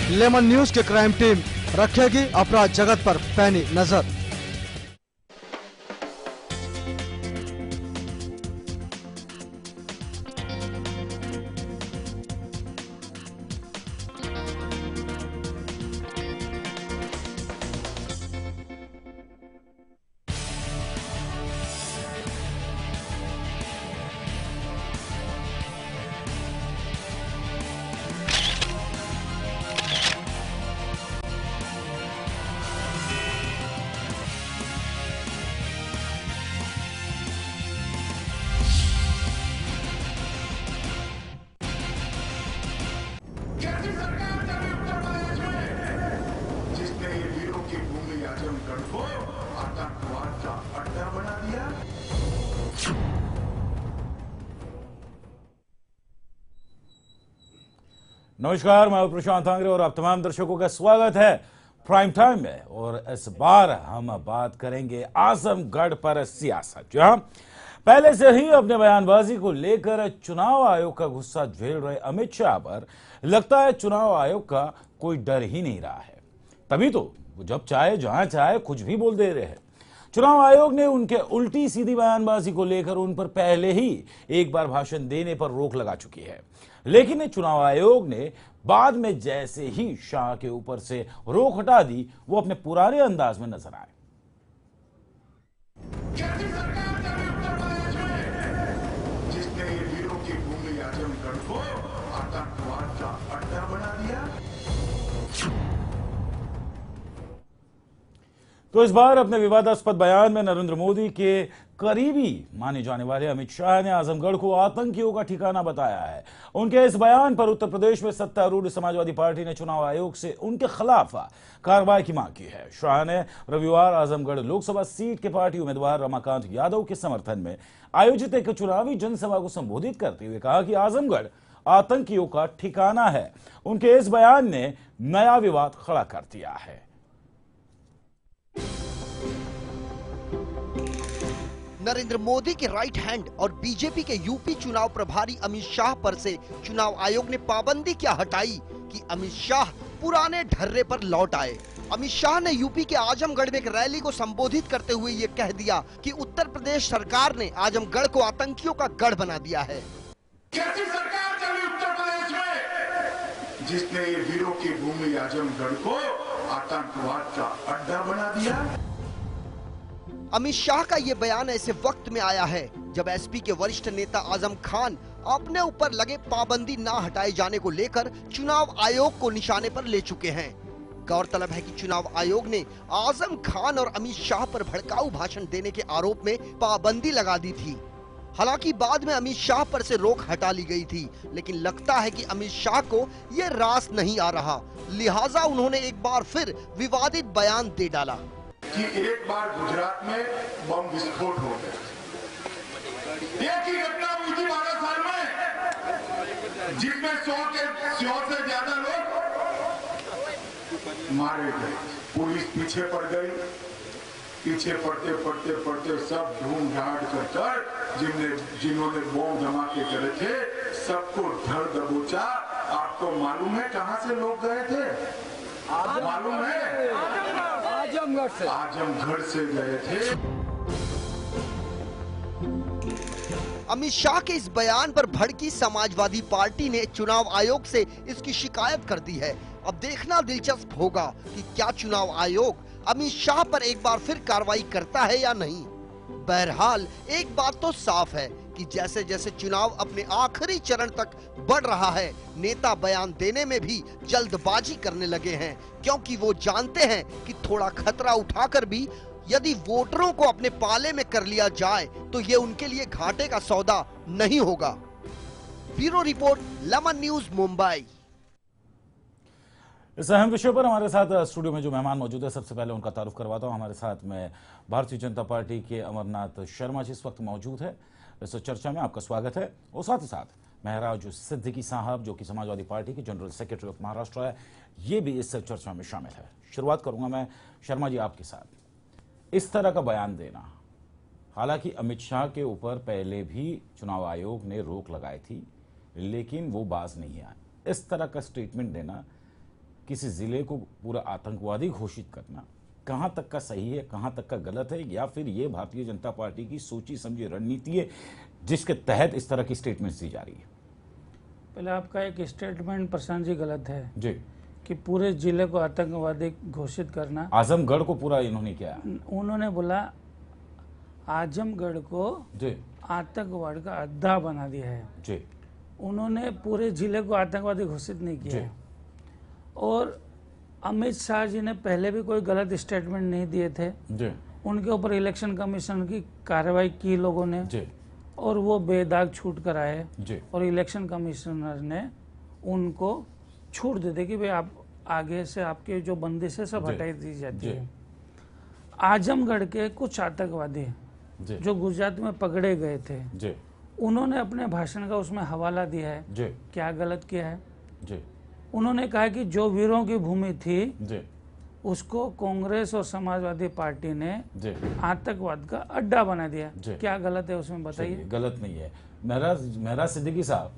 Lemon news की crime team रखेगी अपराध जगत पर पैनी नजर। नमस्कार, मैं प्रशांत आंग्रे और आप तमाम दर्शकों का स्वागत है प्राइम टाइम में। और इस बार हम बात करेंगे आजमगढ़ पर सियासत। जहां पहले से ही अपने बयानबाजी को लेकर चुनाव आयोग का गुस्सा झेल रहे अमित शाह पर लगता है चुनाव आयोग का कोई डर ही नहीं रहा है। तभी तो वो जब चाहे जहां चाहे कुछ भी बोल दे रहे हैं। चुनाव आयोग ने उनके उल्टी सीधी बयानबाजी को लेकर उन पर पहले ही एक बार भाषण देने पर रोक लगा चुकी है, लेकिन चुनाव आयोग ने बाद में जैसे ही शाह के ऊपर से रोक हटा दी, वो अपने पुराने अंदाज में नजर आए। जिसने ये वीरों की भूमि आजमगढ़ को आतंकवाद का अड्डा बना दिया। तो इस बार अपने विवादास्पद बयान में नरेंद्र मोदी के करीबी माने जाने वाले अमित शाह ने आजमगढ़ को आतंकियों का ठिकाना बताया है। उनके इस बयान पर उत्तर प्रदेश में सत्तारूढ़ समाजवादी पार्टी ने चुनाव आयोग से उनके खिलाफ कार्रवाई की मांग की है। शाह ने रविवार आजमगढ़ लोकसभा सीट के पार्टी उम्मीदवार रमाकांत यादव के समर्थन में आयोजित एक चुनावी जनसभा को संबोधित करते हुए कहा कि आजमगढ़ आतंकियों का ठिकाना है। उनके इस बयान ने नया विवाद खड़ा कर दिया है। नरेंद्र मोदी के राइट हैंड और बीजेपी के यूपी चुनाव प्रभारी अमित शाह पर से चुनाव आयोग ने पाबंदी क्या हटाई कि अमित शाह पुराने ढर्रे पर लौट आए। अमित शाह ने यूपी के आजमगढ़ में एक रैली को संबोधित करते हुए ये कह दिया कि उत्तर प्रदेश सरकार ने आजमगढ़ को आतंकियों का गढ़ बना दिया है। कैसी सरकार चली उत्तर प्रदेश में जिसने ये वीरों की भूमि आजमगढ़ को आतंकवाद का अड्डा बना दिया। अमित शाह का ये बयान ऐसे वक्त में आया है जब एसपी के वरिष्ठ नेता आजम खान अपने ऊपर लगे पाबंदी ना हटाए जाने को लेकर चुनाव आयोग को निशाने पर ले चुके हैं। गौरतलब है कि चुनाव आयोग ने आजम खान और अमित शाह पर भड़काऊ भाषण देने के आरोप में पाबंदी लगा दी थी। हालांकि बाद में अमित शाह पर से रोक हटा ली गई थी, लेकिन लगता है कि अमित शाह को ये रास नहीं आ रहा, लिहाजा उन्होंने एक बार फिर विवादित बयान दे डाला कि एक बार गुजरात में बम विस्फोट हो गया। एक ही घटना हुई थी 12 साल में, जिसमें 100 से ज्यादा लोग मारे गए। पुलिस पीछे पड़ गई। पीछे पड़ते पड़ते पड़ते सब ढूंढ ढांड कर जिन्होंने बम धमाके करे थे सबको धर दबोचा। आपको मालूम है कहां से लोग गए थे? मालूम है? आजमगढ़ से गए थे। अमित शाह के इस बयान पर भड़की समाजवादी पार्टी ने चुनाव आयोग से इसकी शिकायत कर दी है। अब देखना दिलचस्प होगा कि क्या चुनाव आयोग अमित शाह पर एक बार फिर कार्रवाई करता है या नहीं। बहरहाल एक बात तो साफ है कि जैसे जैसे चुनाव अपने आखिरी चरण तक बढ़ रहा है, नेता बयान देने में भी जल्दबाजी करने लगे हैं, क्योंकि वो जानते हैं कि थोड़ा खतरा उठाकर भी यदि वोटरों को अपने पाले में कर लिया जाए तो ये उनके लिए घाटे का सौदा नहीं होगा। Bureau report, lemon news, Mumbai. इस अहम विषय पर हमारे साथ स्टूडियो में जो मेहमान मौजूद है, सबसे पहले उनका तारुफ करवाता हूं। हमारे साथ में भारतीय जनता पार्टी के अमरनाथ शर्मा जी इस वक्त मौजूद है। इस चर्चा में आपका स्वागत है। और साथ ही साथ महराज सिद्दीकी साहब, जो कि समाजवादी पार्टी के जनरल सेक्रेटरी ऑफ महाराष्ट्र है, ये भी इस चर्चा में शामिल है। शुरुआत करूंगा मैं शर्मा जी आपके साथ। इस तरह का बयान देना, हालांकि अमित शाह के ऊपर पहले भी चुनाव आयोग ने रोक लगाई थी, लेकिन वो बाज नहीं आए। इस तरह का स्टेटमेंट देना किसी जिले को पूरा आतंकवादी घोषित करना कहां तक का सही है, कहां तक का गलत है, या फिर ये भारतीय जनता पार्टी की सोची समझी रणनीति है जिसके तहत इस तरह की स्टेटमेंट्स दी जा रही है? पहले आपका एक स्टेटमेंट प्रशांत जी गलत है जी, कि पूरे जिले को आतंकवादी घोषित करना। आजमगढ़ को पूरा इन्होंने किया। उन्होंने बोला आजमगढ़ को जी आतंकवाद का अड्डा बना दिया है। जी उन्होंने पूरे जिले को आतंकवादी घोषित नहीं किया जी। है। और अमित शाह जी ने पहले भी कोई गलत स्टेटमेंट नहीं दिए थे। जी उनके ऊपर इलेक्शन कमीशन की कार्रवाई की लोगों ने, जी और वो बेदाग छूट कर आए। जी और इलेक्शन कमिश्नर ने उनको छूट दे दी कि भाई आप आगे से आपके जो बंदिश है सब जी, हटाई दी जाती जी। है। आजमगढ़ के कुछ आतंकवादी जी जो गुजरात में पकड़े गए थे, जी उन्होंने अपने भाषण का उसमें हवाला दिया है। जी क्या गलत किया है? जी उन्होंने कहा कि जो वीरों की भूमि थी जी उसको कांग्रेस और समाजवादी पार्टी ने जी आतंकवाद का अड्डा बना दिया। जी। क्या गलत है उसमें चलिए, बताइए। गलत नहीं है। महराज सिद्दीकी साहब,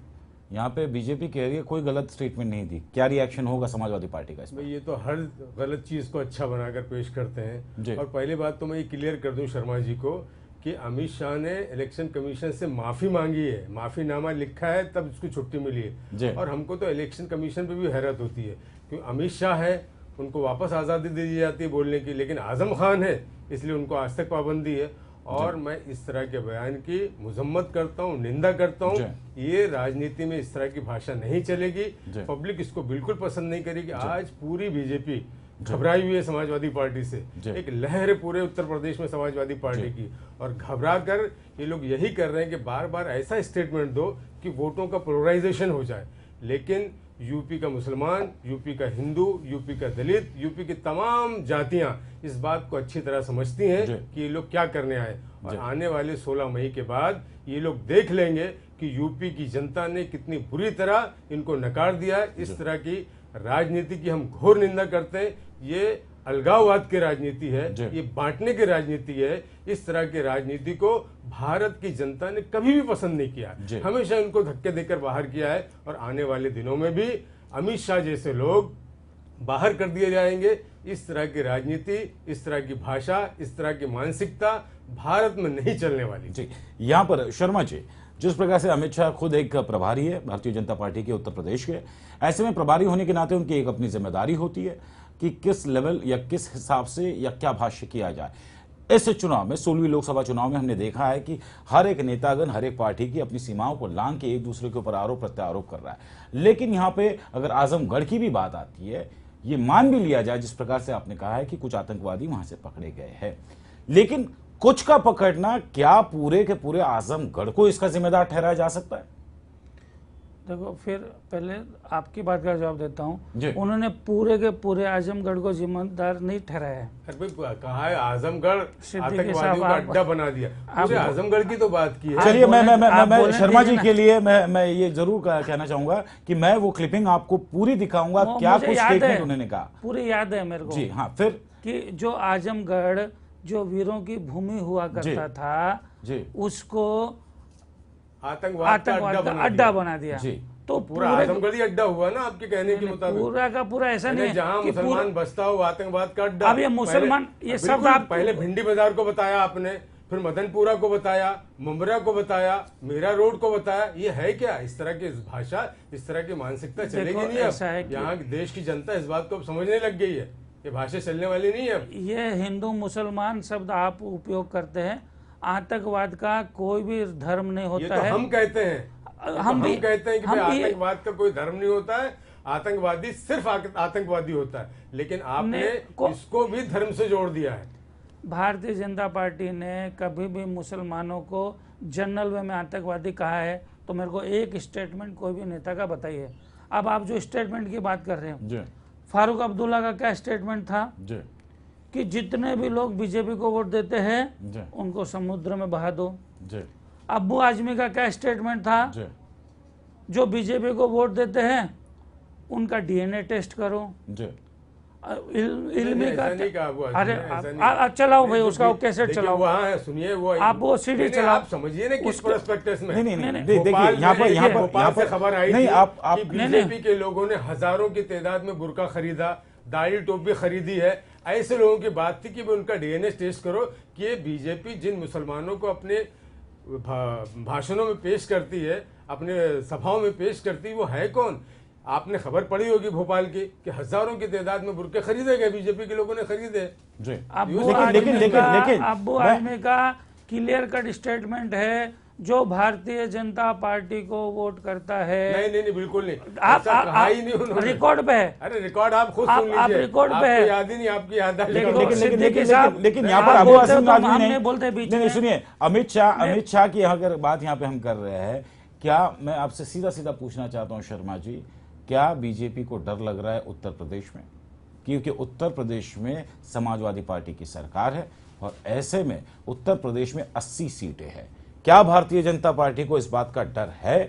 यहाँ पे बीजेपी कह रही है कोई गलत स्टेटमेंट नहीं दी, क्या रिएक्शन होगा समाजवादी पार्टी का इसमें? भाई ये तो हर गलत चीज को अच्छा बनाकर पेश करते जी। हैं। और पहली बात तो मैं ये क्लियर कर दूं शर्मा जी को कि अमित शाह ने इलेक्शन कमीशन से माफी मांगी है, माफीनामा लिखा है, तब उसको छुट्टी मिली जी। है। और हमको तो इलेक्शन कमीशन पे भी हैरत होती है क्योंकि अमित शाह है, उनको वापस आज़ादी दे दी जाती है बोलने की, लेकिन आजम खान है इसलिए उनको आज तक पाबंदी है। और मैं इस तरह के बयान की मजम्मत करता हूँ, निंदा करता हूँ। ये राजनीति में इस तरह की भाषा नहीं चलेगी, पब्लिक इसको बिल्कुल पसंद नहीं करेगी। आज पूरी बीजेपी घबराई हुई है समाजवादी पार्टी से, एक लहर है पूरे उत्तर प्रदेश में समाजवादी पार्टी की, और घबरा कर ये लोग यही कर रहे हैं कि बार बार ऐसा स्टेटमेंट दो कि वोटों का पोलराइजेशन हो जाए। लेकिन यूपी का मुसलमान, यूपी का हिंदू, यूपी का दलित, यूपी की तमाम जातियां इस बात को अच्छी तरह समझती हैं कि ये लोग क्या करने आए। और आने वाले 16 मई के बाद ये लोग देख लेंगे कि यूपी की जनता ने कितनी बुरी तरह इनको नकार दिया। इस तरह की राजनीति की हम घोर निंदा करते हैं। ये अलगाववाद की राजनीति है, ये बांटने की राजनीति है। इस तरह की राजनीति को भारत की जनता ने कभी भी पसंद नहीं किया, हमेशा इनको धक्के देकर बाहर किया है। और आने वाले दिनों में भी अमित शाह जैसे लोग बाहर कर दिए जाएंगे। इस तरह की राजनीति, इस तरह की भाषा, इस तरह की मानसिकता भारत में नहीं चलने वाली। जी, यहाँ पर शर्मा जी, जिस प्रकार से अमित शाह खुद एक प्रभारी है भारतीय जनता पार्टी के उत्तर प्रदेश के, ऐसे में प्रभारी होने के नाते उनकी एक अपनी जिम्मेदारी होती है कि किस लेवल या किस हिसाब से या क्या भाष्य किया जाए। इस चुनाव में 16वीं लोकसभा चुनाव में हमने देखा है कि हर एक नेतागण, हर एक पार्टी की अपनी सीमाओं को लांघ के एक दूसरे के ऊपर आरोप प्रत्यारोप कर रहा है। लेकिन यहाँ पे अगर आजमगढ़ की भी बात आती है, ये मान भी लिया जाए जिस प्रकार से आपने कहा है कि कुछ आतंकवादी वहां से पकड़े गए हैं, लेकिन कुछ का पकड़ना क्या पूरे के पूरे आजमगढ़ को इसका जिम्मेदार ठहराया जा सकता है? देखो, फिर पहले आपकी बात का जवाब देता हूँ। उन्होंने पूरे के पूरे आजमगढ़ को जिम्मेदार नहीं ठहराया है। कहा है आजमगढ़ आतंकवादियों का अड्डा बना दिया, पूरे आजमगढ़ की तो बात की है। चलिए, मैं शर्मा जी के लिए मैं ये जरूर कहना चाहूंगा कि मैं वो क्लिपिंग आपको पूरी दिखाऊंगा, क्या कुछ स्टेटमेंट उन्होंने कहा पूरी याद है मेरे को। जी हाँ, फिर कि जो आजमगढ़ जो वीरों की भूमि हुआ करता था, उसको आतंकवाद का अड्डा बना दिया। तो पूरा आजमगढ़ ही अड्डा हुआ ना आपके कहने के मुताबिक? पूरा का पूरा ऐसा नहीं है जहां मुसलमान बसता हो आतंकवाद का अड्डा। अब ये मुसलमान, ये सब आप पहले भिंडी बाजार को बताया आपने, फिर मदनपुरा को बताया, मुंबरा को बताया, मीरा रोड को बताया। ये है क्या? इस तरह की भाषा, इस तरह की मानसिकता चलेगी नहीं। अब यहाँ देश की जनता इस बात को अब समझने लग गई है, ये भाषा चलने वाली नहीं है। ये हिंदू मुसलमान शब्द आप उपयोग करते हैं, आतंकवाद का कोई भी धर्म नहीं होता है। हम कहते हैं, हम कहते हैं कि भाई आतंकवाद का कोई धर्म नहीं होता है, आतंकवादी सिर्फ आतंकवादी होता है। लेकिन आपने इसको भी धर्म से जोड़ दिया है। भारतीय जनता पार्टी ने कभी भी मुसलमानों को जनरल वे में आतंकवादी कहा है तो मेरे को एक स्टेटमेंट कोई भी नेता का बताइए। अब आप जो स्टेटमेंट की बात कर रहे हैं, फारूक अब्दुल्ला का क्या स्टेटमेंट था कि जितने भी लोग बीजेपी को वोट देते हैं उनको समुद्र में बहा दो। अब्बू आजमी का क्या स्टेटमेंट था? जो बीजेपी को वोट देते हैं उनका डीएनए टेस्ट करो। इल्मी का, ऐसा नहीं कहा वो, अरे ऐसा नहीं। चलाओ भाई नहीं, उसका वो देखिए, कैसेट देखिए, चलाओ, वहाँ है, सुनिए वो आप वो सीडी नहीं, चलाओ। आप समझिए ना किस प्रोस्पेक्टस में। नहीं, नहीं, देखिए भोपाल यहाँ पर में यहाँ पर भोपाल यहाँ से पर खबर आई नहीं, थी आप कि बीजेपी के लोगों ने हजारों की तादाद में बुर्का खरीदा, दाढ़ी टोपी खरीदी है। ऐसे लोगों की बात थी कि वो उनका डीएनए टेस्ट करो कि ये बीजेपी जिन मुसलमानों को अपने भाषणों में पेश करती है, अपने सभाओं में पेश करती है, वो है कौन। आपने खबर पढ़ी होगी भोपाल की कि हजारों की तादाद में बुर्के खरीदे गए, बीजेपी के लोगों ने खरीदे। जी लेकिन अब्बू आदमी का क्लियर कट स्टेटमेंट है, जो भारतीय जनता पार्टी को वोट करता है। नहीं, बिल्कुल नहीं, आप ऐसा कहा ही नहीं उन्होंने। रिकॉर्ड पे है। अरे रिकॉर्ड आप खुद सुन लीजिए, आप रिकॉर्ड पे है, आपको याद ही नहीं, आपकी याद लेकिन यहाँ पर अबू आसिम नदवी हमने बोलते बीच में। सुनिए, अमित शाह की अगर बात यहाँ पे हम कर रहे हैं, क्या मैं आपसे सीधा सीधा पूछना चाहता हूँ शर्मा जी, क्या बीजेपी को डर लग रहा है उत्तर प्रदेश में? क्योंकि उत्तर प्रदेश में समाजवादी पार्टी की सरकार है और ऐसे में उत्तर प्रदेश में 80 सीटें हैं। क्या भारतीय जनता पार्टी को इस बात का डर है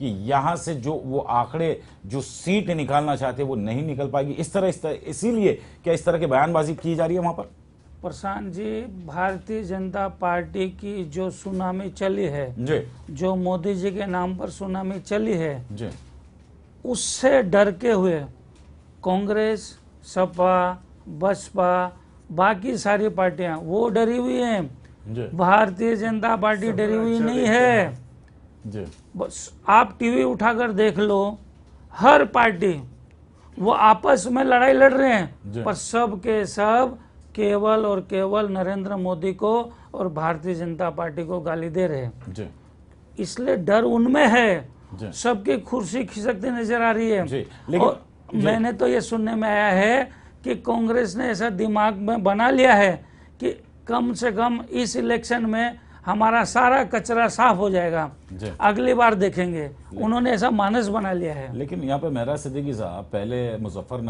कि यहां से जो वो आंकड़े, जो सीट निकालना चाहते हैं वो नहीं निकल पाएगी? इसीलिए क्या इस तरह की बयानबाजी की जा रही है वहां पर? प्रशांत जी, भारतीय जनता पार्टी की जो सुनामी चली है जी, जो मोदी जी के नाम पर सुनामी चली है जी, उससे डर के हुए कांग्रेस, सपा, बसपा, बाकी सारी पार्टियां वो डरी हुई हैं। भारतीय जनता पार्टी डरी हुई नहीं है। जी, बस आप टीवी उठाकर देख लो, हर पार्टी वो आपस में लड़ाई लड़ रहे हैं, पर सब के सब केवल और केवल नरेंद्र मोदी को और भारतीय जनता पार्टी को गाली दे रहे हैं। इसलिए डर उनमें है, सबकी कुर्सी खिसकती नजर आ रही है। और मैंने तो ये सुनने में आया है कि कांग्रेस ने ऐसा दिमाग में बना लिया है कि कम से कम इस इलेक्शन में हमारा सारा कचरा साफ हो जाएगा, अगली बार देखेंगे। उन्होंने ऐसा मानस बना लिया है। लेकिन यहाँ पे मेहराज सिद्दीकी साहब, पहले मुजफ्फर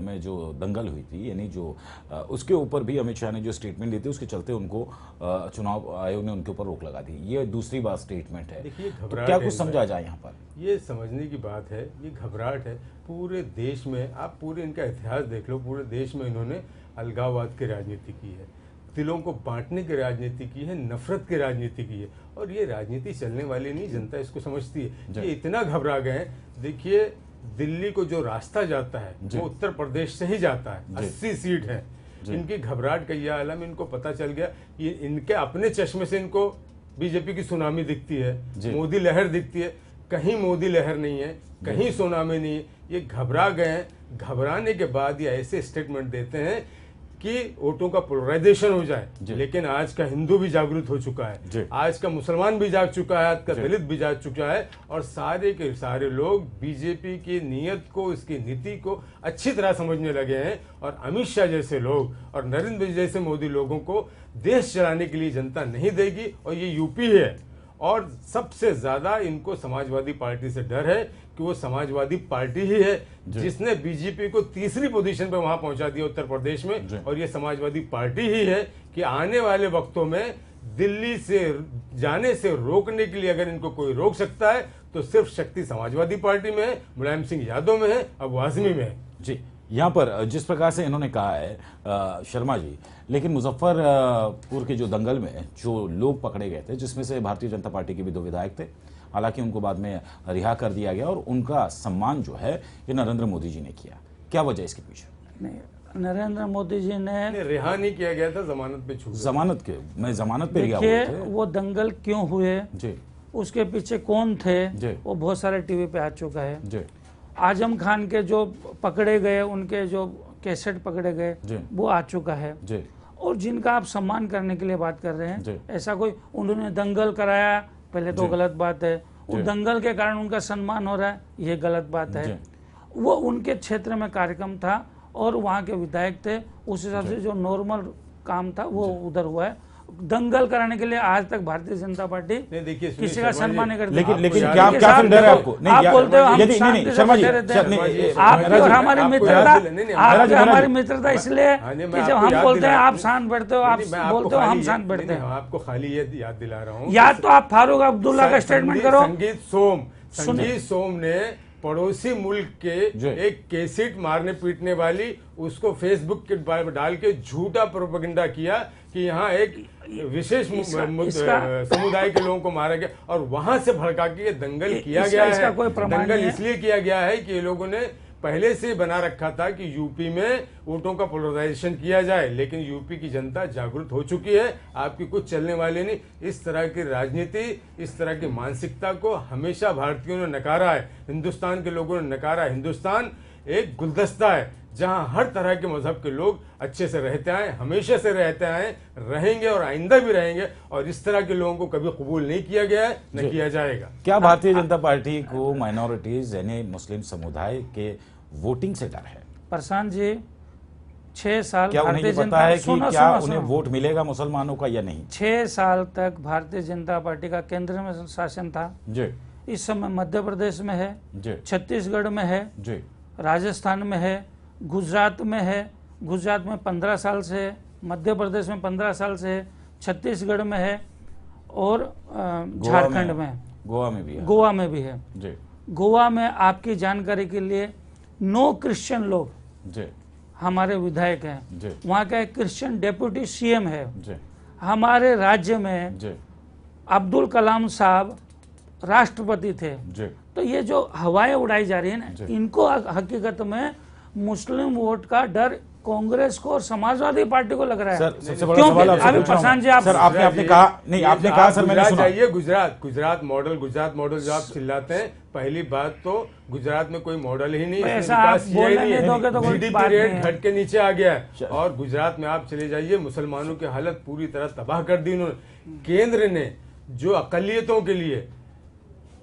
में जो दंगल हुई थी, यानी जो उसके ऊपर भी अमित शाह ने जो स्टेटमेंट दी थी, उसके चलते उनको चुनाव आयोग ने उनके ऊपर रोक लगा दी। ये दूसरी बार स्टेटमेंट है। देखिए, तो क्या कुछ समझा जाए यहाँ पर? ये समझने की बात है, ये घबराहट है पूरे देश में। आप पूरे इनका इतिहास देख लो, पूरे देश में इन्होंने अलगाववाद की राजनीति की है, दिलों को बांटने की राजनीति की है, नफरत की राजनीति की है। और ये राजनीति चलने वाली नहीं, जनता इसको समझती है। ये इतना घबरा गए हैं। देखिए, दिल्ली को जो रास्ता जाता है वो उत्तर प्रदेश से ही जाता है। 80 सीट है। इनकी घबराहट का यह आलम, इनको पता चल गया कि इनके अपने चश्मे से इनको बीजेपी की सुनामी दिखती है, मोदी लहर दिखती है। कहीं मोदी लहर नहीं है, कहीं सुनामी नहीं है। ये घबरा गए हैं। घबराने के बाद ये ऐसे स्टेटमेंट देते हैं कि वोटों का पोलराइजेशन हो जाए। लेकिन आज का हिंदू भी जागरूक हो चुका है, आज का मुसलमान भी जाग चुका है, आज का दलित भी जाग चुका है। और सारे के सारे लोग बीजेपी की नीयत को, इसकी नीति को अच्छी तरह समझने लगे हैं। और अमित शाह जैसे लोग और नरेंद्र मोदी जैसे मोदी लोगों को देश चलाने के लिए जनता नहीं देगी। और ये यूपी है। और सबसे ज्यादा इनको समाजवादी पार्टी से डर है कि वो समाजवादी पार्टी ही है जिसने बीजेपी को तीसरी पोजीशन पे वहां पहुंचा दिया उत्तर प्रदेश में। और ये समाजवादी पार्टी ही है कि आने वाले वक्तों में दिल्ली से जाने से रोकने के लिए अगर इनको कोई रोक सकता है तो सिर्फ शक्ति समाजवादी पार्टी में है, मुलायम सिंह यादव में है, अबू आजमी में है। जी, यहाँ पर जिस प्रकार से इन्होंने कहा है शर्मा जी, लेकिन मुजफ्फरपुर के जो दंगल में जो लोग पकड़े गए थे, जिसमें से भारतीय जनता पार्टी के भी 2 विधायक थे, हालांकि उनको बाद में रिहा कर दिया गया और उनका सम्मान जो है ये नरेंद्र मोदी जी ने किया। क्या वजह इसके पीछे? नहीं, नरेंद्र मोदी जी ने रिहा नहीं किया गया था, जमानत पे छूट, जमानत पे रिहा हुए थे। वो दंगल क्यों हुए जी, उसके पीछे कौन थे, वो बहुत सारे टीवी पे आ चुका है। जी, आजम खान के जो पकड़े गए, उनके जो कैसेट पकड़े गए, वो आ चुका है। जी, और जिनका आप सम्मान करने के लिए बात कर रहे हैं, ऐसा कोई उन्होंने दंगल कराया, पहले तो गलत बात है। उस दंगल के कारण उनका सम्मान हो रहा है, ये गलत बात है। वो उनके क्षेत्र में कार्यक्रम था और वहाँ के विधायक थे, उस हिसाब से जो नॉर्मल काम था वो उधर हुआ है। दंगल कराने के लिए आज तक भारतीय जनता पार्टी किसी का सम्मान नहीं करती। लेकिन क्या फिर डर है आपको? आप बोलते हो हम नहीं शर्मा जी, आपकी और हमारी मित्रता, आपकी हमारी मित्रता इसलिए कि जब हम बोलते हैं आप शांत बैठते हो, आप बोलते हो हम शांत बैठते हैं। आपको खाली ये याद दिला रहा हूँ, याद तो आप फारूक अब्दुल्ला का स्टेटमेंट करो। संगीत सोम ने पड़ोसी मुल्क के एक कैसेट मारने पीटने वाली उसको फेसबुक के डाल के झूठा प्रोपेगेंडा किया कि यहाँ एक विशेष समुदाय के लोगों को मारा गया और वहां से भड़का के ये दंगल किया गया है। दंगल इसलिए किया गया है कि ये लोगों ने पहले से बना रखा था कि यूपी में वोटों का पोलराइजेशन किया जाए, लेकिन यूपी की जनता जागरूक हो चुकी है, आपकी कुछ चलने वाली नहीं। इस तरह की राजनीति, इस तरह की मानसिकता को हमेशा भारतीयों ने नकारा है, हिंदुस्तान के लोगों ने नकारा है। हिंदुस्तान एक गुलदस्ता है जहां हर तरह के मजहब के लोग अच्छे से रहते आए, हमेशा से रहते आए, रहेंगे और आइंदा भी रहेंगे, और इस तरह के लोगों को कभी कबूल नहीं किया गया है, न किया जाएगा। क्या भारतीय जनता पार्टी को माइनॉरिटीज यानी मुस्लिम समुदाय के वोटिंग से डर है? प्रशांत जी, 6 साल क्या उन्हें पता है कि क्या उन्हें वोट मिलेगा मुसलमानों का या नहीं? 6 साल तक भारतीय जनता पार्टी का केंद्र में शासन था जी। इस समय मध्य प्रदेश में है जी, छत्तीसगढ़ में है जी, राजस्थान में है, गुजरात में है, गुजरात में 15 साल से है, मध्य प्रदेश में 15 साल से है, छत्तीसगढ़ में है और झारखंड में, गोवा में भी है। गोवा में भी है जी। गोवा में आपकी जानकारी के लिए 9 क्रिश्चियन लोग जी हमारे विधायक हैं, जी, वहाँ का एक क्रिश्चियन डेप्यूटी सीएम है। जी, हमारे राज्य में जी, अब्दुल कलाम साहब राष्ट्रपति थे। जी, तो ये जो हवाएं उड़ाई जा रही है ना, इनको हकीकत में मुस्लिम वोट का डर कांग्रेस को और समाजवादी पार्टी को लग रहा है। सर सबसे बड़ा सवाल आपसे अभी प्रशांत जी आप सर आपने कहा नहीं, आपने कहा सर मैंने सुना जाइए गुजरात मॉडल जो आप चिल्लाते हैं, पहली बात तो गुजरात में कोई मॉडल ही नहीं, ऐसा आप बोलने नहीं दोगे तो कोई जीडीपी बात नहीं रेट है। घट के नीचे आ गया है। और गुजरात में आप चले जाइए, मुसलमानों की हालत पूरी तरह तबाह कर दी उन्होंने। केंद्र ने जो अकलियतों के लिए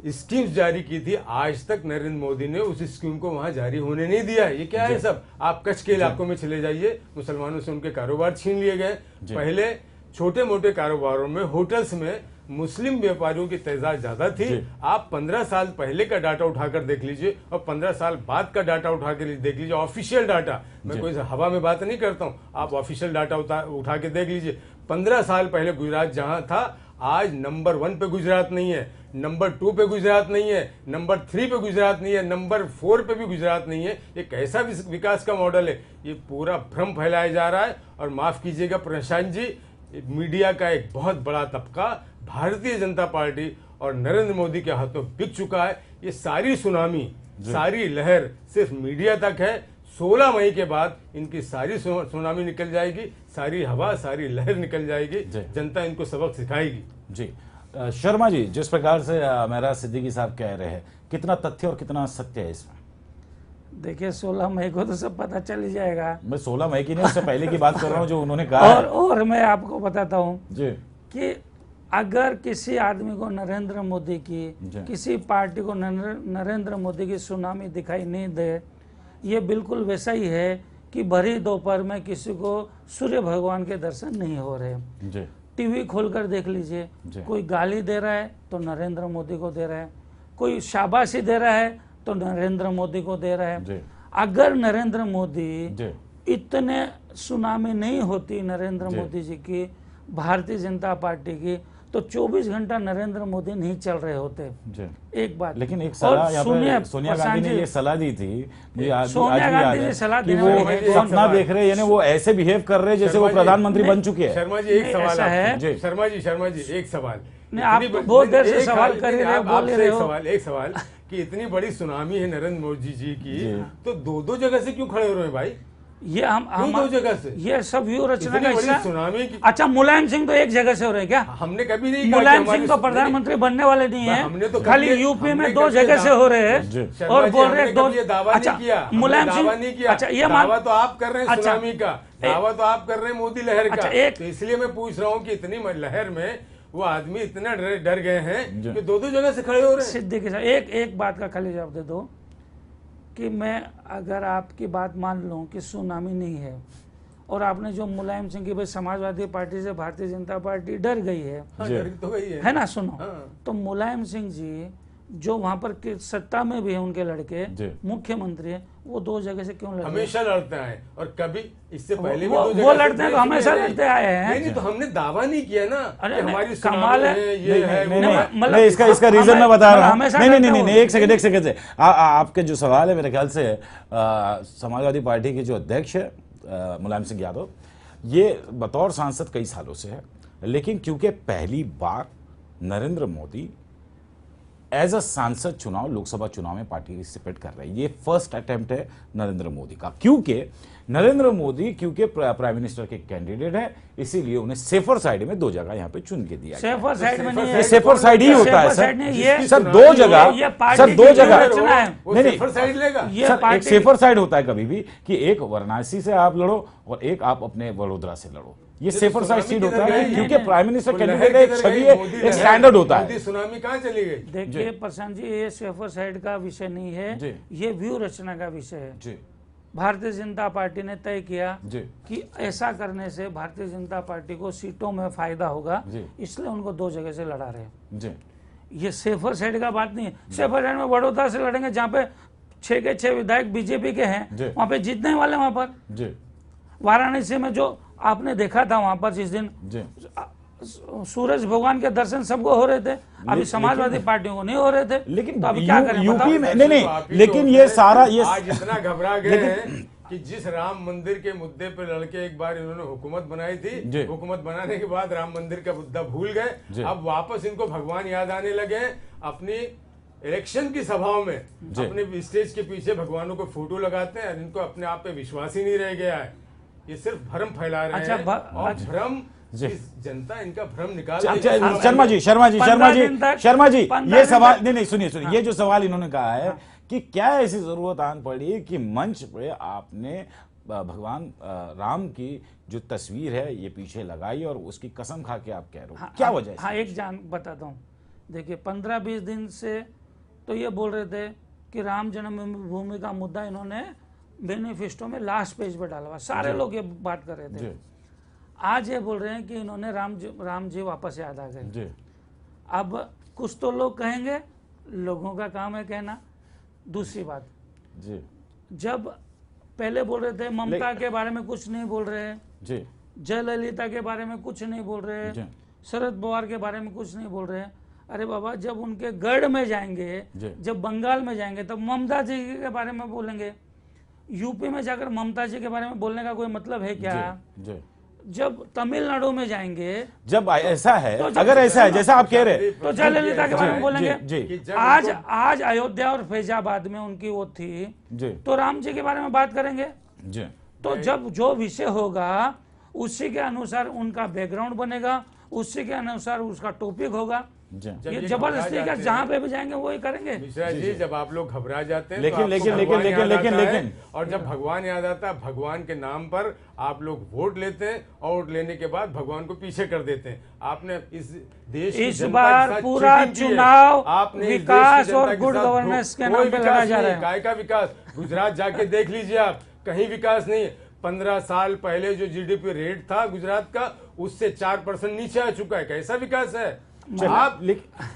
स्कीम्स जारी की थी, आज तक नरेंद्र मोदी ने उस स्कीम को वहां जारी होने नहीं दिया। ये क्या है सब? आप कच्छ के इलाकों में चले जाइए, मुसलमानों से उनके कारोबार छीन लिए गए। पहले छोटे मोटे कारोबारों में, होटल्स में मुस्लिम व्यापारियों की तादाद ज्यादा थी। आप 15 साल पहले का डाटा उठाकर देख लीजिए और 15 साल बाद का डाटा उठा के देख लीजिए, ऑफिशियल डाटा। मैं कोई हवा में बात नहीं करता हूं, आप ऑफिशियल डाटा उठा के देख लीजिए। 15 साल पहले गुजरात जहां था, आज नंबर 1 पे गुजरात नहीं है, नंबर 2 पे गुजरात नहीं है, नंबर 3 पे गुजरात नहीं है, नंबर 4 पे भी गुजरात नहीं है। ये कैसा विकास का मॉडल है? ये पूरा भ्रम फैलाया जा रहा है। और माफ कीजिएगा प्रशांत जी, मीडिया का एक बहुत बड़ा तबका भारतीय जनता पार्टी और नरेंद्र मोदी के हाथों बिक चुका है। ये सारी सुनामी, सारी लहर सिर्फ मीडिया तक है। 16 मई के बाद इनकी सारी सुनामी निकल जाएगी, सारी हवा, सारी लहर निकल जाएगी, जनता इनको सबक सिखाएगी। जी शर्मा जी, जिस प्रकार से मेरा सिद्दीकी साहब कह रहे हैं, कितना तथ्य और कितना सत्य है इसमें? देखिए 16 मई को तो सब पता चल ही जाएगा। मैं 16 मई की नहीं, उससे पहले की बात कर रहा हूँ जो उन्होंने कहा। और मैं आपको बताता हूँ जी कि अगर किसी आदमी को नरेंद्र मोदी की, किसी पार्टी को नरेंद्र मोदी की सुनामी दिखाई नहीं दे, ये बिल्कुल वैसा ही है कि भरी दोपहर में किसी को सूर्य भगवान के दर्शन नहीं हो रहे। जी टीवी खोलकर देख लीजिए, कोई गाली दे रहा है तो नरेंद्र मोदी को दे रहा है, कोई शाबाशी दे रहा है तो नरेंद्र मोदी को दे रहा है। अगर नरेंद्र मोदी इतने सुनामी नहीं होती नरेंद्र मोदी जी की, भारतीय जनता पार्टी की, तो 24 घंटा नरेंद्र मोदी नहीं चल रहे होते। एक बात, लेकिन एक सलाह यहाँ पर सोनिया गांधी ने ये सलाह दी थी, सोनिया गांधी जी सलाह कि वो सपना देख रहे, यानी वो ऐसे बिहेव कर रहे जैसे वो प्रधानमंत्री बन चुके हैं। शर्मा जी एक सवाल है, शर्मा जी एक सवाल, आप बहुत देर से सवाल कर रहे हो। एक सवाल कि इतनी बड़ी सुनामी है नरेंद्र मोदी जी की, तो दो जगह से क्यों खड़े हो रहे हैं भाई? ये हम 2 जगह से, ये सब व्यू रचना का हिस्सा। सुनामी की, अच्छा मुलायम सिंह तो एक जगह से हो रहे हैं क्या? हमने कभी नहीं कहा। मुलायम सिंह तो प्रधानमंत्री बनने वाले नहीं है, हमने तो खाली यूपी में 2 जगह से हो रहे हैं और बोल रहे हैं 2। दावा नहीं किया मुलायम सिंह नहीं किया। अच्छा ये दावा तो आप कर रहे हैं सुनामी का, दावा तो आप कर रहे हैं मोदी लहर का। एक तो इसलिए मैं पूछ रहा हूँ कि इतनी लहर में वो आदमी इतना डर गए हैं कि 2 जगह से खड़े हो रहे हैं। सिद्दीकी साहब एक बात का खाली जवाब दे दो कि मैं अगर आपकी बात मान लूं कि सुनामी नहीं है और आपने जो मुलायम सिंह की भाई समाजवादी पार्टी से भारतीय जनता पार्टी डर गई है, डर तो गई है ना? सुनो, तो मुलायम सिंह जी जो वहां पर सत्ता में भी है उनके जी। लड़के मुख्यमंत्री है, वो 2 जगह से क्यों लड़ रहे हैं? हमेशा लड़ते आए और कभी इससे पहले भी वो 2 जगह वो से लड़ते हैं तो देश हमेशा में रहे। लड़ते आए हैं। नहीं तो हमने दावा नहीं किया ना अरे कि नहीं, हमारी कमाल है। ये है वो नहीं, है। मतलब नहीं, इसका रीजन हमें- मैं बता रहा हूँ। हमेशा नहीं नहीं नहीं करता नहीं, हूँ। एक सेकंड से आपके जो सवाल है मेरे ख्याल से समाजवादी पार्टी के जो अध्यक्ष है मुलायम सिंह यादव, ये बतौर सांसद कई सालों से है, लेकिन क्योंकि पहली बार नरेंद्र मोदी एज अ सांसद चुनाव, लोकसभा चुनाव में पार्टिसिपेट कर रहे हैं, ये फर्स्ट अटेम्प्ट है नरेंद्र मोदी का। क्योंकि नरेंद्र मोदी प्राइम मिनिस्टर के कैंडिडेट है, इसीलिए उन्हें सेफर साइड में 2 जगह यहाँ पे चुन के दिया गया। सेफर साइड में नहीं ये है, सेफर साइड ही होता है सेफर साइड नहीं, ये सर 2 जगह, ये पार्टी सर 2 की जगह रचना है। वो नहीं, सेफर साइड लेगा। ये सर एक पार्टी सेफर साइड होता है कभी भी कि एक वाराणसी से आप लड़ो और एक आप अपने वडोदरा से लड़ो, ये सेफर साइड सीट होता है, क्योंकि प्राइम मिनिस्टर कैंडिडेट एक छवि है, एक स्टैंडर्ड होता है। मोदी सुनामी कहाँ चली गई? देखिए प्रशांत जी, ये सेफर साइड का विषय नहीं जी। है, ये व्यू रचना का विषय है। जी भारतीय जनता पार्टी ने तय किया जी कि ऐसा करने से भारतीय जनता पार्टी को सीटों में फायदा होगा, जी। इसलिए उनको 2 जगह से लड़ा रहे हैं। जी ये सेफर साइड का बात नहीं है। सेफर साइड में वडोदरा से लड़ेंगे, जहाँ पे 6 के 6 विधायक बीजेपी के जी। हैं, वहां पे जीतने वाले। वहां पर जी वाराणसी में जो आपने देखा था वहां पर जिस दिन जी सूरज भगवान के दर्शन सबको हो रहे थे, अभी समाजवादी पार्टियों को नहीं हो रहे थे। लेकिन तो अभी क्या करें यूपी बताओ? में नहीं आप ही लेकिन तो ये होते सारा हैं। ये आज इतना घबरा गए हैं कि जिस राम मंदिर के मुद्दे पर लड़के एक बार इन्होंने हुकूमत बनाई जी। थी, हुकूमत बनाने के बाद राम मंदिर का मुद्दा भूल जी। गए। अब वापस इनको भगवान याद आने लगे। अपनी इलेक्शन की सभाओं में जी। अपने स्टेज के पीछे भगवानों को फोटो लगाते हैं और इनको अपने आप पे विश्वास ही नहीं रह गया है। ये सिर्फ भ्रम फैला रहे अच्छा, हैं और भ्रम जी। इस जनता इनका भ्रम निकाल अच्छा, देगी। शर्मा जी 15 दिन तक- ये 15 सवाल दिन तक- नहीं सुनिए ये जो सवाल इन्होंने कहा है कि क्या ऐसी जरूरत आन पड़ी कि मंच पे आपने भगवान राम की जो तस्वीर है ये पीछे लगाई और उसकी कसम खा के आप कह रहे हो, क्या वजह है? हाँ, एक जान बताता हूँ। देखिए 15-20 दिन से तो ये बोल रहे थे कि राम जन्मभूमि का मुद्दा इन्होंने मैनिफेस्टो में लास्ट पेज पे डाला हुआ, सारे लोग ये बात कर रहे थे। जी आज ये बोल रहे हैं कि इन्होंने राम जी वापस याद आ गए। जी अब कुछ तो लोग कहेंगे, लोगों का काम है कहना। दूसरी बात, जी जब पहले बोल रहे थे ममता के बारे में कुछ नहीं बोल रहे हैं, जी जयललिता के बारे में कुछ नहीं बोल रहे जी। हैं, शरद पवार के बारे में कुछ नहीं बोल रहे हैं। अरे बाबा, जब उनके गढ़ में जाएंगे, जी। जब बंगाल में जाएंगे तब ममता जी के बारे में बोलेंगे। यूपी में जाकर ममता जी के बारे में बोलने का कोई मतलब है क्या? जी जब तमिलनाडु में जाएंगे, जब ऐसा है, तो जब- अगर ऐसा है जैसा आप कह रहे हैं, तो जयललिता के बारे में बोलेंगे। जी कि जब आज अयोध्या और फैजाबाद में उनकी वो थी, जी तो राम जी के बारे में बात करेंगे। जी तो जब जो विषय होगा उसी के अनुसार उनका बैकग्राउंड बनेगा, उसी के अनुसार उसका टॉपिक होगा। जी ये ये जबरदस्ती घबरा का जाते जहां हैं। पे भी जाएंगे वही करेंगे। मिश्रा जी, जब आप लोग घबरा जाते हैं लेकिन- तो आपको लेकिन- भगवान लेकिन- याद लेकिन- आता है, लेकिन- और जब भगवान याद आता है, भगवान के नाम पर आप लोग वोट लेते हैं और वोट लेने के बाद भगवान को पीछे कर देते हैं। आपने इस देश की इस जनता बार के साथ पूरा चीटिंग की है। चुनाव आपने इस देश की विकास जनता और के गुड साथ गवर्नेंस के कोई नाम पे विकास लड़ा जा नहीं रहा है। है। काय का विकास? गुजरात जाके देख लीजिए आप, कहीं विकास नहीं है। 15 साल पहले जो जीडीपी रेट था गुजरात का, उससे 4% नीचे आ चुका है। कैसा विकास है? आप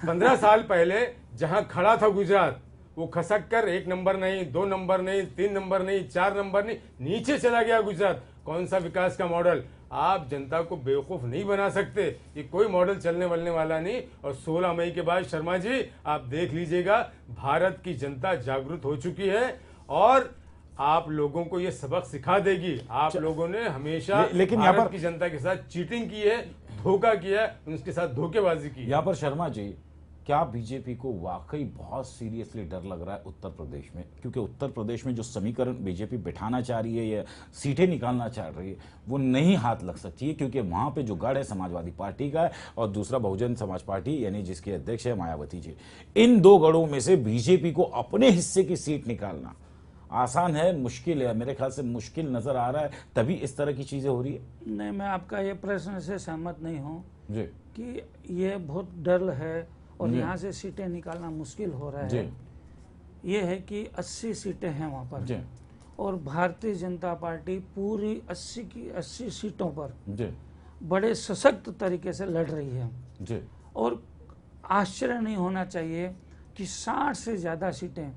15 साल पहले जहां खड़ा था गुजरात, वो खसक कर 1 नंबर नहीं, 2 नंबर नहीं, 3 नंबर नहीं, 4 नंबर नहीं, नीचे चला गया गुजरात। कौन सा विकास का मॉडल? आप जनता को बेवकूफ नहीं बना सकते। ये कोई मॉडल चलने वलने वाला नहीं। और 16 मई के बाद शर्मा जी आप देख लीजिएगा, भारत की जनता जागरूक हो चुकी है और आप लोगों को ये सबक सिखा देगी। आप लोगों ने हमेशा लेकिन यहाँ भारत पर- की जनता के साथ चीटिंग की है, धोखा किया है, उनके साथ धोखेबाजी की है। यहाँ पर शर्मा जी, क्या बीजेपी को वाकई बहुत सीरियसली डर लग रहा है उत्तर प्रदेश में? क्योंकि उत्तर प्रदेश में जो समीकरण बीजेपी बिठाना चाह रही है या सीटें निकालना चाह रही है, वो नहीं हाथ लग सकती है, क्योंकि वहां पे जो गढ़ है समाजवादी पार्टी का है और दूसरा बहुजन समाज पार्टी यानी जिसके अध्यक्ष है मायावती जी। इन 2 गढ़ों में से बीजेपी को अपने हिस्से की सीट निकालना आसान है, मुश्किल है? मेरे ख्याल से मुश्किल नजर आ रहा है, तभी इस तरह की चीजें हो रही है। नहीं, मैं आपका ये प्रश्न से सहमत नहीं हूँ जी कि ये बहुत डर है और यहाँ से सीटें निकालना मुश्किल हो रहा जी है। ये है कि 80 सीटें हैं वहाँ पर जी और भारतीय जनता पार्टी पूरी 80 सीटों पर जी बड़े सशक्त तरीके से लड़ रही है। जी और आश्चर्य नहीं होना चाहिए कि 60 से ज्यादा सीटें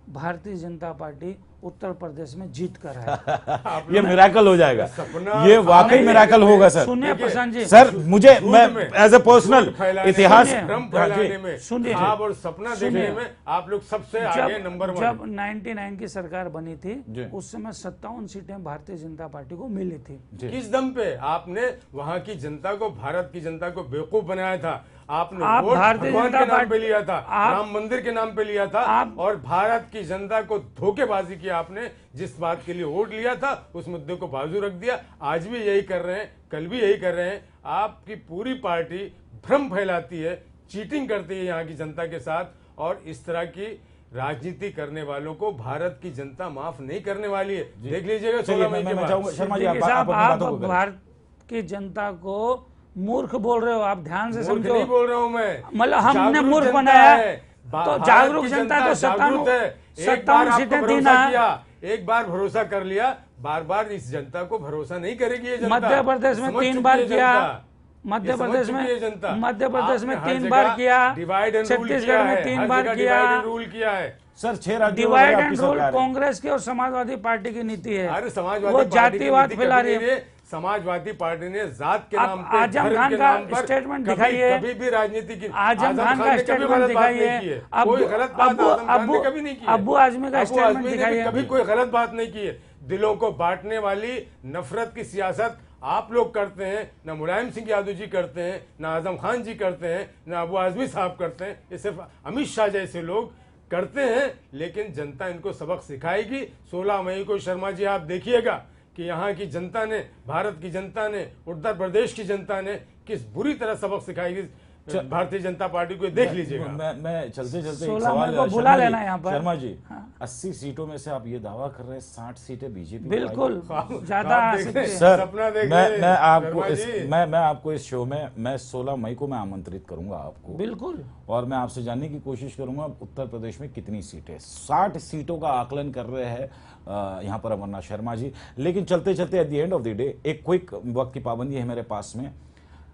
भारतीय जनता पार्टी उत्तर प्रदेश में जीत कर है। ये मिराकल हो जाएगा, सपना ये वाकई मिराकल होगा सर। सुनिए प्रशांत जी, सर मुझे मैं एज ए पर्सनल इतिहास भ्रम फैलाने में, सुनिए, ख्वाब और सपना देखने में आप लोग सबसे आगे नंबर 1। जब 99 की सरकार बनी थी उस समय 57 सीटें भारतीय जनता पार्टी को मिली थी। किस दम पे आपने वहां की जनता को, भारत की जनता को बेवकूफ बनाया था? आपने आप वोट भारतीय भगवान जनता के नाम पार्टी- पे लिया था, आप- राम मंदिर के नाम पे लिया था, और भारत की जनता को धोखेबाजी किया आपने। जिस बात के लिए वोट लिया था उस मुद्दे को बाजू रख दिया। आज भी यही कर रहे हैं, कल भी यही कर रहे हैं। आपकी पूरी पार्टी भ्रम फैलाती है, चीटिंग करती है यहाँ की जनता के साथ, और इस तरह की राजनीति करने वालों को भारत की जनता माफ नहीं करने वाली है। देख लीजिएगा 16 मई के बाद। शर्मा जी सिद्दीकी आप साहब, अपनी आप बातों को करें। भारत की जनता को मूर्ख बोल रहे हो, आप ध्यान से मूर्ख समझो। नहीं बोल रहा हूं मैं, मतलब हमने जागरूक मूर्ख जनता बनाया है। तो जागरूक भारत की जनता तो जागरूक है। एक 57 बार आपको सीटें भरोसा देना। किया, एक बार भरोसा कर लिया, बार बार इस जनता को भरोसा नहीं करेगी ये जनता। मध्य प्रदेश में समझ 3 चुकी बार है किया, जनता। मध्य ये समझ प्रदेश चुकी है जनता। में 3 आपने हर बार जगह किया, डिवाइड एंड रूल छत्तीसगढ़ किया में है, 3 हर बार जगह किया। डिवाइड एंड रूल किया है। सर 6 राज्यों में डिवाइड आपकी एंड रूल सरकार है। कांग्रेस की और समाजवादी पार्टी की नीति है। अरे समाजवादी वो पार्टी की जातिवाद नीति फैला कभी रही नहीं है। समाजवादी पार्टी ने जात के आप नाम पे, आजम धर्म खान के का नाम पर स्टेटमेंट कभी दिखाइए। कभी भी राजनीति की आजम खान का ने कभी स्टेटमेंट गलत बात नहीं दिखाइए। की है। कोई गलत बात आजम खान ने कभी नहीं की है। अब्बू आजमी का अब्बू स्टेटमेंट आजमी ने भी दिखाइए। कभी कोई गलत बात नहीं की है। दिलों को बांटने वाली नफरत की सियासत आप लोग करते हैं, ना मुलायम सिंह यादव जी करते हैं, ना आजम खान जी करते हैं, ना अब्बू आजमी साहब करते हैं। ये सिर्फ अमित शाह जैसे लोग करते हैं, लेकिन जनता इनको सबक सिखाएगी। 16 मई को शर्मा जी आप देखिएगा कि यहाँ की जनता ने, भारत की जनता ने, उत्तर प्रदेश की जनता ने किस बुरी तरह सबक सिखाएगी भारतीय जनता पार्टी को। देख लीजिएगा। मैं चलते चलते एक 16 सवाल मई को बुला शर्मा जी, लेना यहाँ पर। शर्मा जी 80 सीटों में से आप ये दावा कर रहे हैं 60 सीटें बीजेपी बिल्कुल ज्यादा आ सकती है। सर सपना देख मैं रहे मैं हैं, आपको शर्मा इस जी। मैं आपको इस शो में मैं 16 मई को मैं आमंत्रित करूंगा आपको, बिल्कुल। और मैं आपसे जानने की कोशिश करूंगा उत्तर प्रदेश में कितनी सीटें। 60 सीटों का आकलन कर रहे हैं यहाँ पर अमरनाथ शर्मा जी। लेकिन चलते चलते at the end of the day एक क्विक वक्त की पाबंदी है मेरे पास में।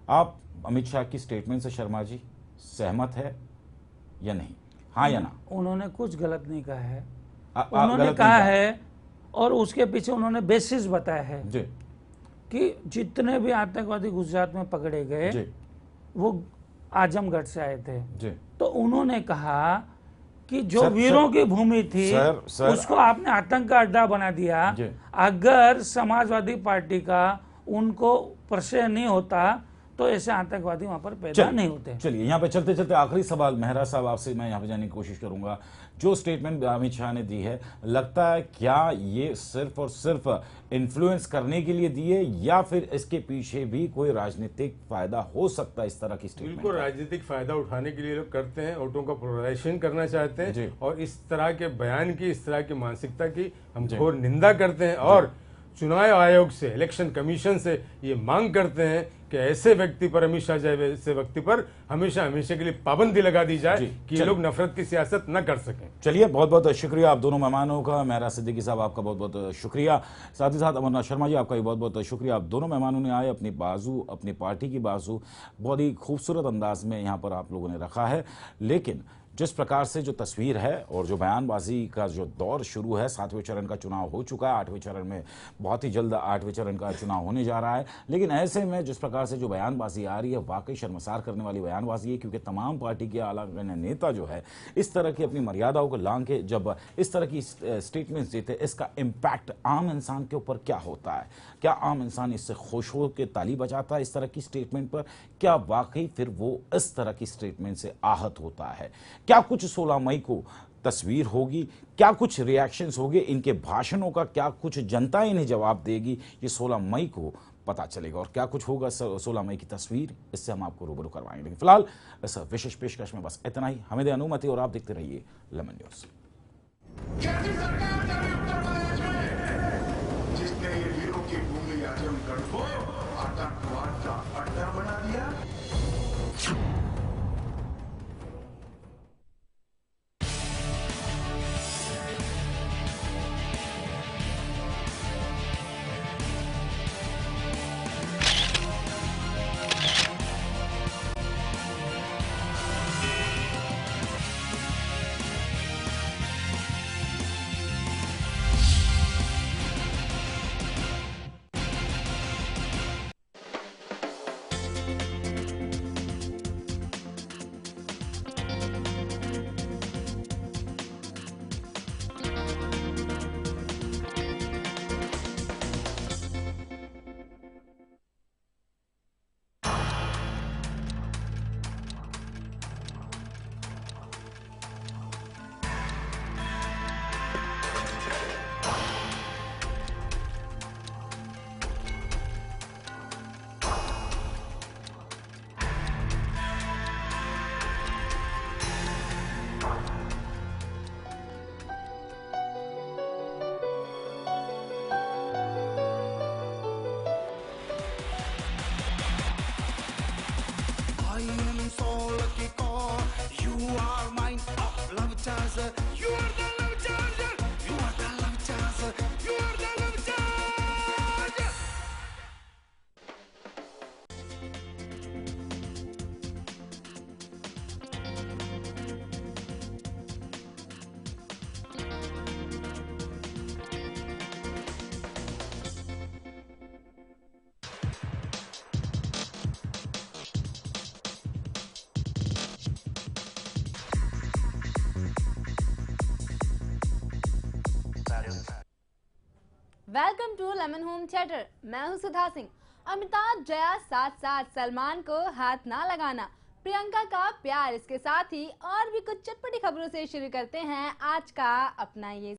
आप अमित शाह की स्टेटमेंट से शर्मा जी सहमत है या नहीं, हाँ या ना? उन्होंने कुछ गलत नहीं कहा है। गलत उन्होंने नहीं कहा है, और उसके पीछे उन्होंने बेसिस बताया है जी कि जितने भी आतंकवादी गुजरात में पकड़े गए जी वो आजमगढ़ से आए थे। जी तो उन्होंने कहा कि जो सर, वीरों की भूमि थी सर, उसको आपने आतंक का अड्डा बना दिया। जी। अगर समाजवादी पार्टी का उनको प्रश्रय नहीं होता तो ऐसे आतंकवादी वहां पर पैदा नहीं होते। चलिए यहाँ पे चलते चलते आखिरी सवाल मेहरा साहब आपसे मैं यहाँ पे जानने की कोशिश करूंगा। जो स्टेटमेंट अमित शाह ने दी है, लगता है क्या ये सिर्फ और सिर्फ इन्फ्लुएंस करने के लिए दी है, या फिर इसके पीछे भी कोई राजनीतिक फायदा हो सकता है इस तरह की स्टेटमेंट? बिल्कुल राजनीतिक फायदा उठाने के लिए लोग करते हैं, वोटों का पोलराइजेशन करना चाहते जी। हैं, और इस तरह के बयान की, इस तरह की मानसिकता की हम घोर निंदा करते हैं, और चुनाव आयोग से, इलेक्शन कमीशन से ये मांग करते हैं कि ऐसे व्यक्ति पर, अमित शाह जैसे व्यक्ति पर हमेशा हमेशा के लिए पाबंदी लगा दी जाए कि ये लोग नफरत की सियासत न कर सकें। चलिए बहुत बहुत शुक्रिया आप दोनों मेहमानों का। मेहरा सिद्दीकी साहब आपका बहुत बहुत शुक्रिया, साथ ही साथ अमरनाथ शर्मा जी आपका भी बहुत बहुत शुक्रिया। आप दोनों मेहमानों ने आए, अपनी बाजू, अपनी पार्टी की बाजू बहुत ही खूबसूरत अंदाज में यहाँ पर आप लोगों ने रखा है। लेकिन जिस प्रकार से जो तस्वीर है और जो बयानबाजी का जो दौर शुरू है, 7वें चरण का चुनाव हो चुका है, 8वें चरण में बहुत ही जल्द 8वें चरण का चुनाव होने जा रहा है, लेकिन ऐसे में जिस प्रकार से जो बयानबाजी आ रही है वाकई शर्मसार करने वाली बयानबाजी है, क्योंकि तमाम पार्टी के आला नेता जो है इस तरह की अपनी मर्यादाओं को लांघ के जब इस तरह की स्टेटमेंट्स देते हैं, इसका इम्पैक्ट आम इंसान के ऊपर क्या होता है? क्या आम इंसान इससे खुश हो के ताली बजाता है इस तरह की स्टेटमेंट पर? क्या वाकई फिर वो इस तरह की स्टेटमेंट से आहत होता है? क्या कुछ 16 मई को तस्वीर होगी? क्या कुछ रिएक्शंस होंगे इनके भाषणों का? क्या कुछ जनता इन्हें जवाब देगी? ये 16 मई को पता चलेगा। और क्या कुछ होगा 16 मई की तस्वीर, इससे हम आपको रूबरू करवाएंगे। लेकिन फिलहाल इस विशेष पेशकश में बस इतना ही। हमें दे अनुमति और आप देखते रहिए लेमन न्यूज़। जिसने ये वीरों की भूमि आजमगढ़ को आतंकवाद का अड्डा बना दिया। Welcome to lemon home theatre. मैं हूं सुधा सिंह। अमिताभ जया साथ साथ सलमान को हाथ ना लगाना, प्रियंका का प्यार, इसके साथ ही और भी कुछ चटपटी खबरों से शुरू करते हैं आज का अपना ये